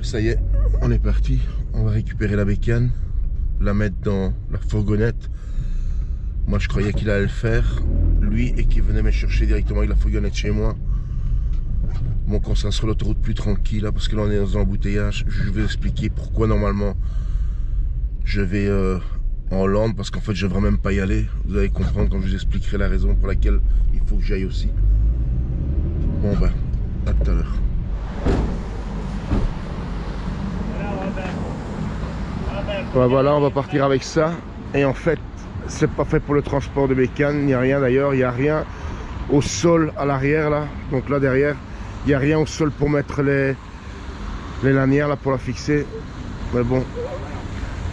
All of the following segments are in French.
Donc ça y est, on est parti. On va récupérer la bécane, la mettre dans la fourgonnette. Moi je croyais qu'il allait le faire, lui, et qu'il venait me chercher directement avec la fourgonnette chez moi. Bon, qu'on sera sur l'autoroute plus tranquille là, parce que là on est dans un embouteillage. Je vais expliquer pourquoi normalement je vais en Hollande, parce qu'en fait je ne devrais même pas y aller. Vous allez comprendre quand je vous expliquerai la raison pour laquelle il faut que j'aille aussi. Bon ben, à tout à l'heure. Ben voilà, on va partir avec ça. Et en fait, c'est pas fait pour le transport de bécane, il n'y a rien d'ailleurs, il n'y a rien au sol à l'arrière là. Donc là derrière, il n'y a rien au sol pour mettre les lanières là pour la fixer. Mais bon,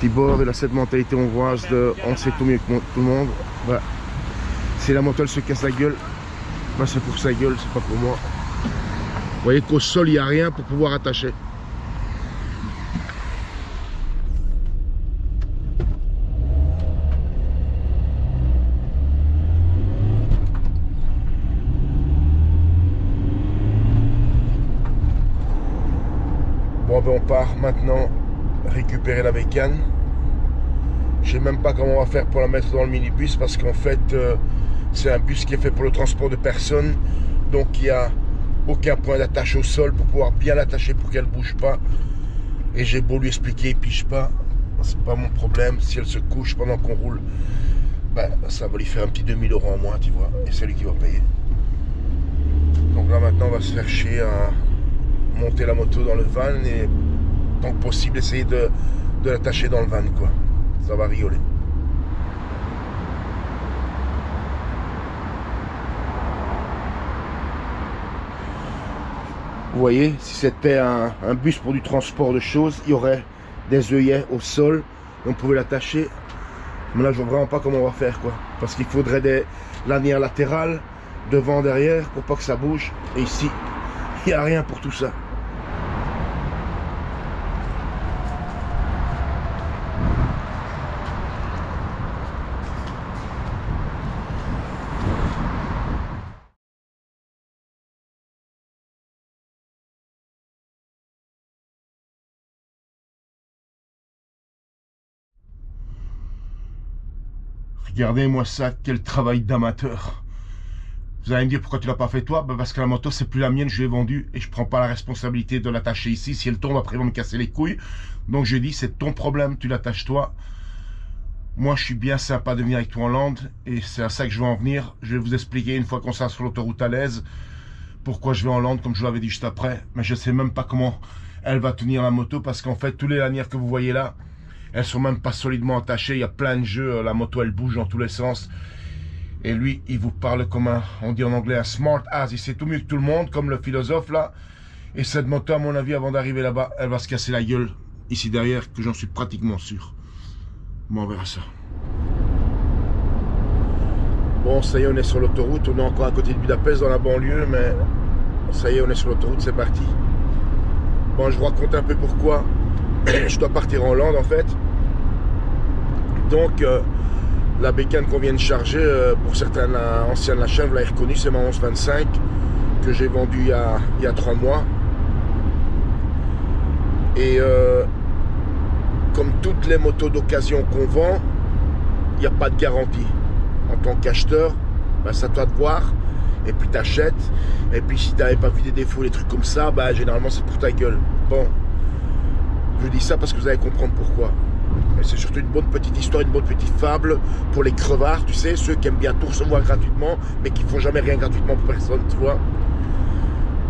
Tibor, il a cette mentalité hongroise de on sait tout mieux que tout le monde. Voilà. Si la moto elle se casse la gueule, ben c'est pour sa gueule, c'est pas pour moi. Vous voyez qu'au sol il n'y a rien pour pouvoir attacher. Bon ben on part maintenant récupérer la bécane. Je sais même pas comment on va faire pour la mettre dans le minibus, parce qu'en fait c'est un bus qui est fait pour le transport de personnes, donc il n'y a aucun point d'attache au sol pour pouvoir bien l'attacher pour qu'elle ne bouge pas. Et j'ai beau lui expliquer, il pige pas, c'est pas mon problème. Si elle se couche pendant qu'on roule, ben, ça va lui faire un petit 2000 € en moins, tu vois, et c'est lui qui va payer. Donc là maintenant on va se faire chier à monter la moto dans le van et tant que possible essayer de l'attacher dans le van, quoi. Ça va rigoler. Vous voyez, si c'était un bus pour du transport de choses, il y aurait des œillets au sol et on pouvait l'attacher. Mais là je vois vraiment pas comment on va faire, quoi, parce qu'il faudrait des lanières latérales devant, derrière, pour pas que ça bouge. Et ici il n'y a rien pour tout ça. Regardez-moi ça, quel travail d'amateur. Vous allez me dire pourquoi tu l'as pas fait toi? Ben parce que la moto c'est plus la mienne, je l'ai vendue et je prends pas la responsabilité de l'attacher ici. Si elle tombe après ils vont me casser les couilles. Donc j'ai dit c'est ton problème, tu l'attaches toi. Moi je suis bien sympa de venir avec toi en Hollande et c'est à ça que je veux en venir. Je vais vous expliquer une fois qu'on sera sur l'autoroute à l'aise pourquoi je vais en Hollande, comme je vous l'avais dit juste après. Mais je sais même pas comment elle va tenir la moto, parce qu'en fait tous les lanières que vous voyez là, elles sont même pas solidement attachées. Il y a plein de jeux, la moto elle bouge dans tous les sens. Et lui il vous parle comme un, on dit en anglais, un smart ass. Il sait tout mieux que tout le monde, comme le philosophe là. Et cette moto à mon avis avant d'arriver là-bas, elle va se casser la gueule ici derrière, que j'en suis pratiquement sûr. Bon, on verra ça. Bon, ça y est, on est sur l'autoroute. On est encore à côté de Budapest dans la banlieue, mais ça y est, on est sur l'autoroute, c'est parti. Bon, je vous raconte un peu pourquoi je dois partir en Hollande en fait. Donc la bécane qu'on vient de charger, pour certains anciens de la chaîne, vous l'avez reconnu, c'est ma 1125 que j'ai vendue il y a 3 mois. Et comme toutes les motos d'occasion qu'on vend, il n'y a pas de garantie. En tant qu'acheteur, ben, c'est à toi de voir. Et puis t'achètes. Et puis si tu n'avais pas vu des défauts, des trucs comme ça, ben, généralement c'est pour ta gueule. Bon, je dis ça parce que vous allez comprendre pourquoi. C'est surtout une bonne petite histoire, une bonne petite fable pour les crevards, tu sais, ceux qui aiment bien tout recevoir gratuitement, mais qui font jamais rien gratuitement pour personne, tu vois.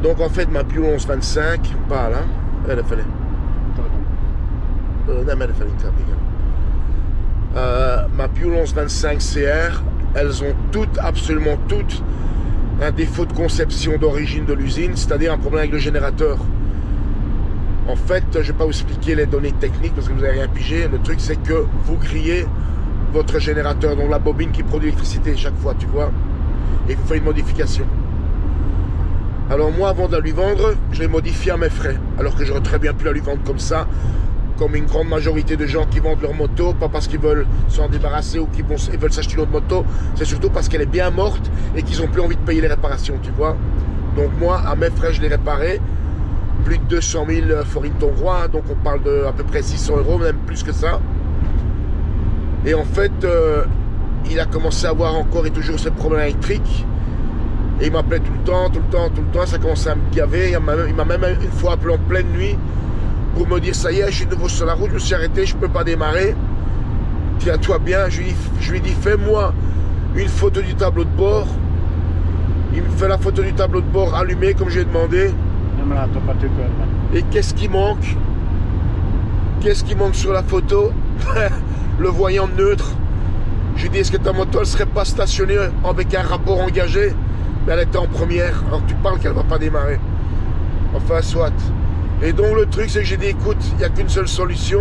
Donc en fait, ma Pure 1125, pas là, elle a fallu. Ma Pure 1125 CR, elles ont toutes, absolument toutes, un défaut de conception d'origine de l'usine, c'est-à-dire un problème avec le générateur. En fait, je ne vais pas vous expliquer les données techniques parce que vous n'avez rien pigé. Le truc, c'est que vous grillez votre générateur, donc la bobine qui produit l'électricité chaque fois, tu vois, et vous faites une modification. Alors moi, avant de la lui vendre, je l'ai modifié à mes frais, alors que j'aurais très bien pu la lui vendre comme ça, comme une grande majorité de gens qui vendent leur moto, pas parce qu'ils veulent s'en débarrasser ou qu'ils veulent s'acheter une autre moto, c'est surtout parce qu'elle est bien morte et qu'ils n'ont plus envie de payer les réparations, tu vois. Donc moi, à mes frais, je l'ai réparée. plus de 200 000 forints hongrois, donc on parle de à peu près 600 €, même plus que ça. Et en fait, il a commencé à avoir encore et toujours ces problèmes électriques. Et il m'appelait tout le temps, ça commençait à me gaver. Il m'a même une fois appelé en pleine nuit pour me dire, ça y est, je suis de nouveau sur la route, je me suis arrêté, je ne peux pas démarrer. Tiens-toi bien, je lui ai dit, fais-moi une photo du tableau de bord. Il me fait la photo du tableau de bord allumé comme j'ai demandé. Et qu'est-ce qui manque? Qu'est-ce qui manque sur la photo? Le voyant neutre. Je lui ai dit, est-ce que ta moto ne serait pas stationnée avec un rapport engagé? Mais elle était en première. Alors tu parles qu'elle ne va pas démarrer. Enfin, soit. Et donc le truc, c'est que j'ai dit, écoute, il n'y a qu'une seule solution.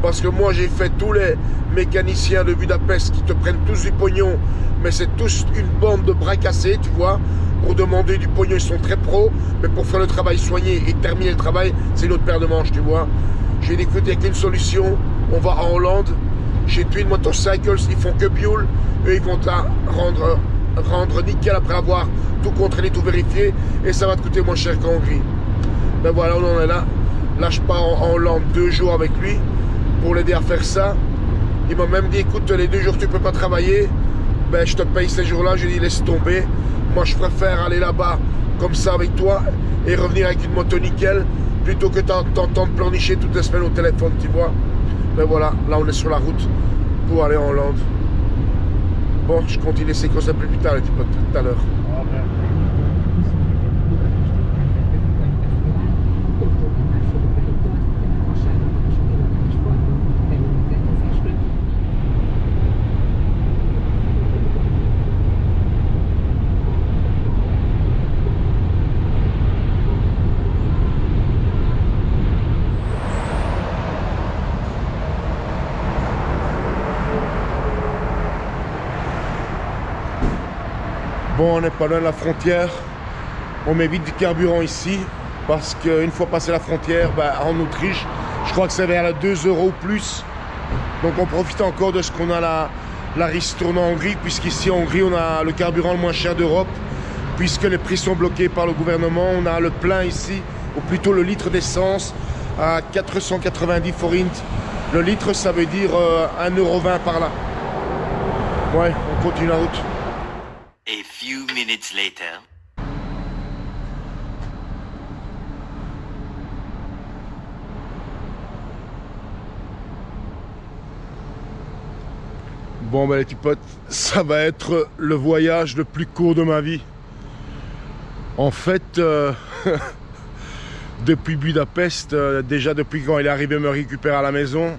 Parce que moi, j'ai fait tous les mécaniciens de Budapest qui te prennent tous du pognon. Mais c'est tous une bande de bras cassés, tu vois. Pour demander du pognon, ils sont très pros. Mais pour faire le travail soigné et terminer le travail, c'est une autre paire de manches, tu vois. J'ai dit, écoute, il n'y a qu'une solution. On va en Hollande. Chez Twin Motorcycles, ils font que Buell. Eux, ils vont te la rendre nickel après avoir tout contrôlé, tout vérifié. Et ça va te coûter moins cher qu'en Hongrie. Ben voilà, on en est là. Là, je pars en Hollande 2 jours avec lui pour l'aider à faire ça. Il m'a même dit, écoute, les 2 jours tu peux pas travailler, ben je te paye ces jours-là. Je lui ai dit, laisse tomber. Moi, je préfère aller là-bas comme ça avec toi et revenir avec une moto nickel plutôt que t'entendre pleurnicher toutes les semaines au téléphone, tu vois. Ben voilà, là on est sur la route pour aller en Hollande. Bon, je continue ces conseils plus tard, les petits potes, tout à l'heure. Bon, on n'est pas loin de la frontière. On met vite du carburant ici. Parce qu'une fois passé la frontière, en Autriche, je crois que c'est vers les 2 € ou plus. Donc on profite encore de ce qu'on a la ristourne en Hongrie. Puisqu'ici en Hongrie, on a le carburant le moins cher d'Europe. Puisque les prix sont bloqués par le gouvernement. On a le plein ici, ou plutôt le litre d'essence, à 490 forints. Le litre, ça veut dire 1,20 € par là. Ouais, on continue la route. A few minutes later. Bon les petits potes, ça va être le voyage le plus court de ma vie. En fait, depuis Budapest, déjà depuis quand il est arrivé me récupérer à la maison,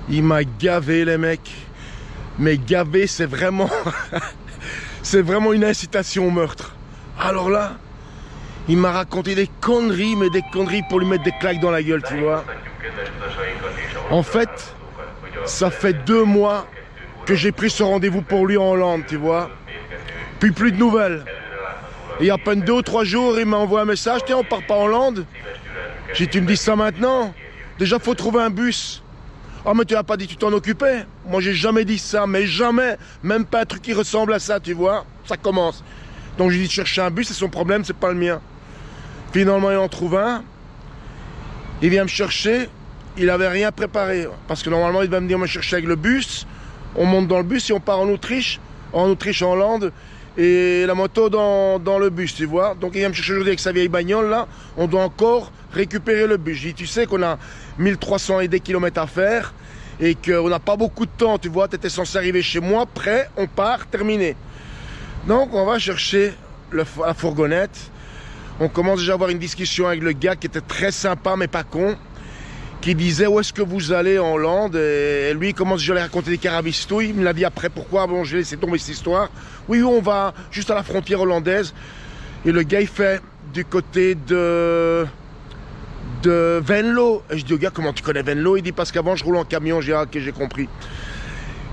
il m'a gavé les mecs. Mais gavé, c'est vraiment... c'est vraiment une incitation au meurtre. Alors là, il m'a raconté des conneries, mais des conneries pour lui mettre des claques dans la gueule, tu vois. En fait, ça fait 2 mois que j'ai pris ce rendez-vous pour lui en Hollande, tu vois. Puis plus de nouvelles. Et il y a à peine 2 ou 3 jours, il m'a envoyé un message, tiens, on part pas en Hollande. J'ai dit, tu me dis ça maintenant? Déjà, faut trouver un bus. Ah, mais tu n'as pas dit que tu t'en occupais? Moi, j'ai jamais dit ça, mais jamais. Même pas un truc qui ressemble à ça, tu vois. Ça commence. Donc, j'ai dit de chercher un bus, c'est son problème, c'est pas le mien. Finalement, il en trouve un. Il vient me chercher. Il avait rien préparé. Parce que normalement, il va me dire, me chercher avec le bus. On monte dans le bus et on part en Autriche, en Hollande. Et la moto dans le bus, tu vois. Donc, il vient me chercher aujourd'hui avec sa vieille bagnole, là. On doit encore récupérer le bus. J'ai dit, tu sais qu'on a 1300 et des kilomètres à faire et qu'on n'a pas beaucoup de temps, tu vois. Tu étais censé arriver chez moi, prêt, on part, terminé. Donc, on va chercher la fourgonnette. On commence déjà à avoir une discussion avec le gars qui était très sympa, mais pas con, qui disait, où est-ce que vous allez en Hollande? Et lui, il commence déjà à lui raconter des carabistouilles. Il me l'a dit après, pourquoi? Bon, j'ai laissé tomber cette histoire. Oui, on va juste à la frontière hollandaise. Et le gars, il fait du côté de Venlo. Et je dis au gars, comment tu connais Venlo? Il dit, parce qu'avant, je roule en camion. J'ai dit, ah, ok, j'ai compris.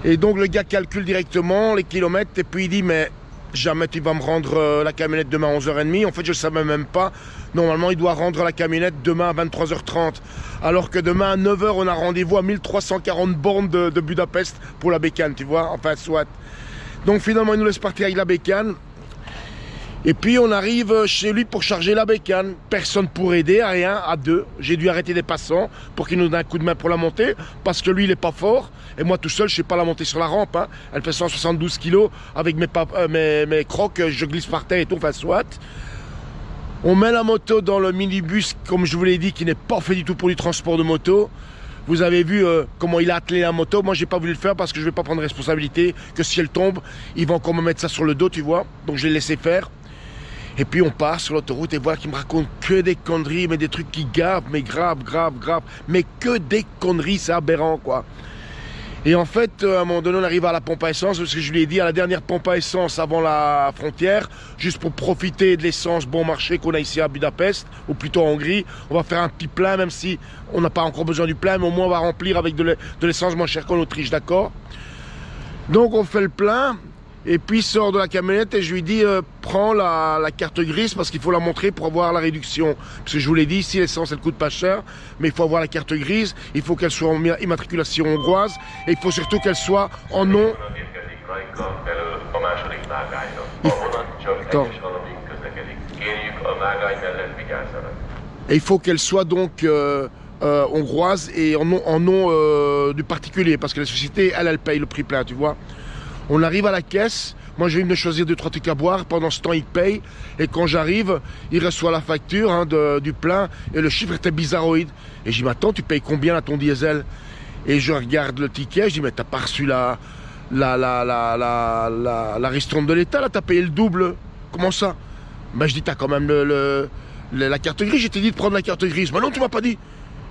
Et donc, le gars calcule directement les kilomètres. Et puis, il dit, mais jamais tu vas me rendre la camionnette demain à 11h30. En fait, je ne savais même pas. Normalement, il doit rendre la camionnette demain à 23h30. Alors que demain à 9h, on a rendez-vous à 1340 bornes de Budapest pour la bécane, tu vois. Enfin, soit. Donc, finalement, il nous laisse partir avec la bécane. Et puis on arrive chez lui pour charger la bécane. Personne pour aider, rien, à deux. J'ai dû arrêter des passants pour qu'ils nous donnent un coup de main pour la monter, parce que lui il est pas fort. Et moi tout seul, je sais pas la monter sur la rampe. Hein. Elle fait 172 kg. Avec mes crocs, je glisse par terre et tout, enfin soit. On met la moto dans le minibus, comme je vous l'ai dit, qui n'est pas fait du tout pour du transport de moto. Vous avez vu comment il a attelé la moto. Moi, j'ai pas voulu le faire parce que je vais pas prendre responsabilité. Que si elle tombe, il va encore me mettre ça sur le dos, tu vois. Donc, je l'ai laissé faire. Et puis, on part sur l'autoroute et voilà qu'il me raconte que des conneries, mais des trucs qui gavent, mais grave. Mais que des conneries, c'est aberrant, quoi. Et en fait, à un moment donné, on arrive à la pompe à essence, parce que je lui ai dit, à la dernière pompe à essence avant la frontière, juste pour profiter de l'essence bon marché qu'on a ici à Budapest, ou plutôt en Hongrie, on va faire un petit plein, même si on n'a pas encore besoin du plein, mais au moins on va remplir avec de l'essence moins chère qu'en Autriche, d'accord? Donc on fait le plein, et puis il sort de la camionnette et je lui dis, prends la carte grise, parce qu'il faut la montrer pour avoir la réduction. Parce que je vous l'ai dit, ici l'essence elle coûte pas cher, mais il faut avoir la carte grise, il faut qu'elle soit en immatriculation hongroise, et il faut surtout qu'elle soit en nom... Et il faut qu'elle soit donc hongroise et en nom du particulier, parce que la société, elle paye le prix plein, tu vois. On arrive à la caisse, moi je viens de choisir 2-3 trucs à boire, pendant ce temps il paye, et quand j'arrive, il reçoit la facture hein, du plein, et le chiffre était bizarroïde. Et je dis, mais attends, tu payes combien à ton diesel? Et je regarde le ticket, je dis, mais t'as pas reçu la ristourne de l'État, là, t'as payé le double. Comment ça? Ben je dis, t'as quand même la carte grise, je t'ai dit de prendre la carte grise. Mais non, tu m'as pas dit.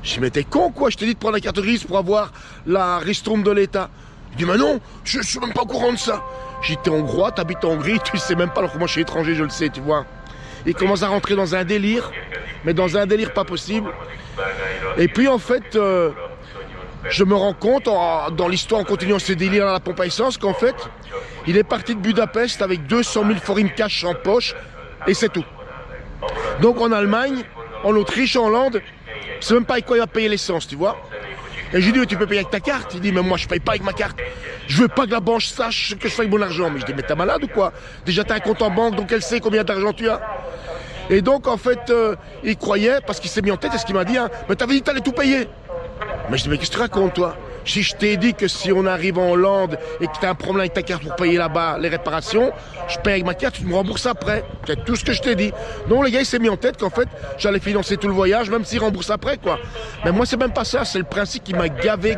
Je dis, mais t'es con quoi, je t'ai dit de prendre la carte grise pour avoir la ristourne de l'État. Il dit, mais non, je suis même pas au courant de ça. J'ai dit, t'es hongrois, t'habites en Hongrie, tu sais même pas, alors que moi je suis étranger, je le sais, tu vois. Il commence à rentrer dans un délire, mais dans un délire pas possible. Et puis en fait, je me rends compte, dans l'histoire, en continuant ce délire à la pompe à essence, qu'en fait, il est parti de Budapest avec 200 000 forints cash en poche, et c'est tout. Donc en Allemagne, en Autriche, en Hollande, je sais même pas avec quoi il va payer l'essence, tu vois. Et je lui dis, mais tu peux payer avec ta carte? Il dit, mais moi je paye pas avec ma carte. Je veux pas que la banque sache que je fais mon argent. Mais je dis, mais t'es malade ou quoi? Déjà t'as un compte en banque, donc elle sait combien d'argent tu as. Et donc en fait, il croyait, parce qu'il s'est mis en tête, et ce qu'il m'a dit, hein, mais t'avais dit que t'allais tout payer. Mais je dis, mais qu'est-ce que tu racontes toi? Si je t'ai dit que si on arrive en Hollande et que tu as un problème avec ta carte pour payer là-bas les réparations, je paye avec ma carte, tu me rembourses après. C'est tout ce que je t'ai dit. Donc le gars il s'est mis en tête qu'en fait j'allais financer tout le voyage, même s'il rembourse après quoi. Mais moi c'est même pas ça, c'est le principe qui m'a gavé.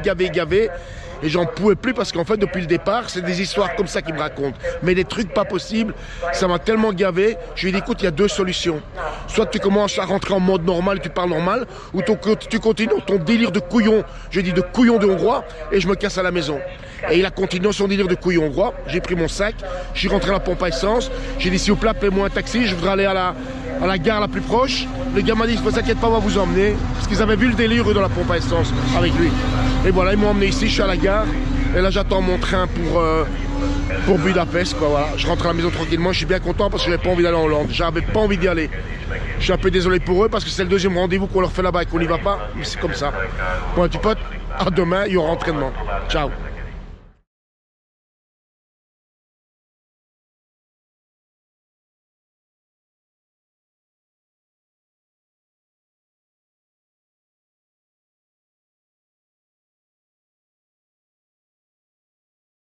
Et j'en pouvais plus parce qu'en fait depuis le départ c'est des histoires comme ça qu'il me raconte. Mais des trucs pas possibles, ça m'a tellement gavé. Je lui ai dit écoute il y a deux solutions. Soit tu commences à rentrer en mode normal, tu parles normal, ou tu continues ton délire de couillon. Je lui ai dit de couillon de hongrois et je me casse à la maison. Et il a continué son délire de couillon hongrois. J'ai pris mon sac, je suis rentré à la pompe à essence. J'ai dit s'il vous plaît appelez-moi un taxi, je voudrais aller à la gare la plus proche. Le gars m'a dit ne t'inquiète pas on va vous emmener. Parce qu'ils avaient vu le délire eux, dans la pompe à essence avec lui. Et voilà ils m'ont emmené ici, je suis à la gare. Et là j'attends mon train pour Budapest quoi, voilà. Je rentre à la maison tranquillement, je suis bien content parce que j'avais pas envie d'aller en Hollande. J'avais pas envie d'y aller. Je suis un peu désolé pour eux parce que c'est le deuxième rendez-vous qu'on leur fait là-bas et qu'on n'y va pas. Mais c'est comme ça. Bon tu potes, à demain, il y aura entraînement. Ciao.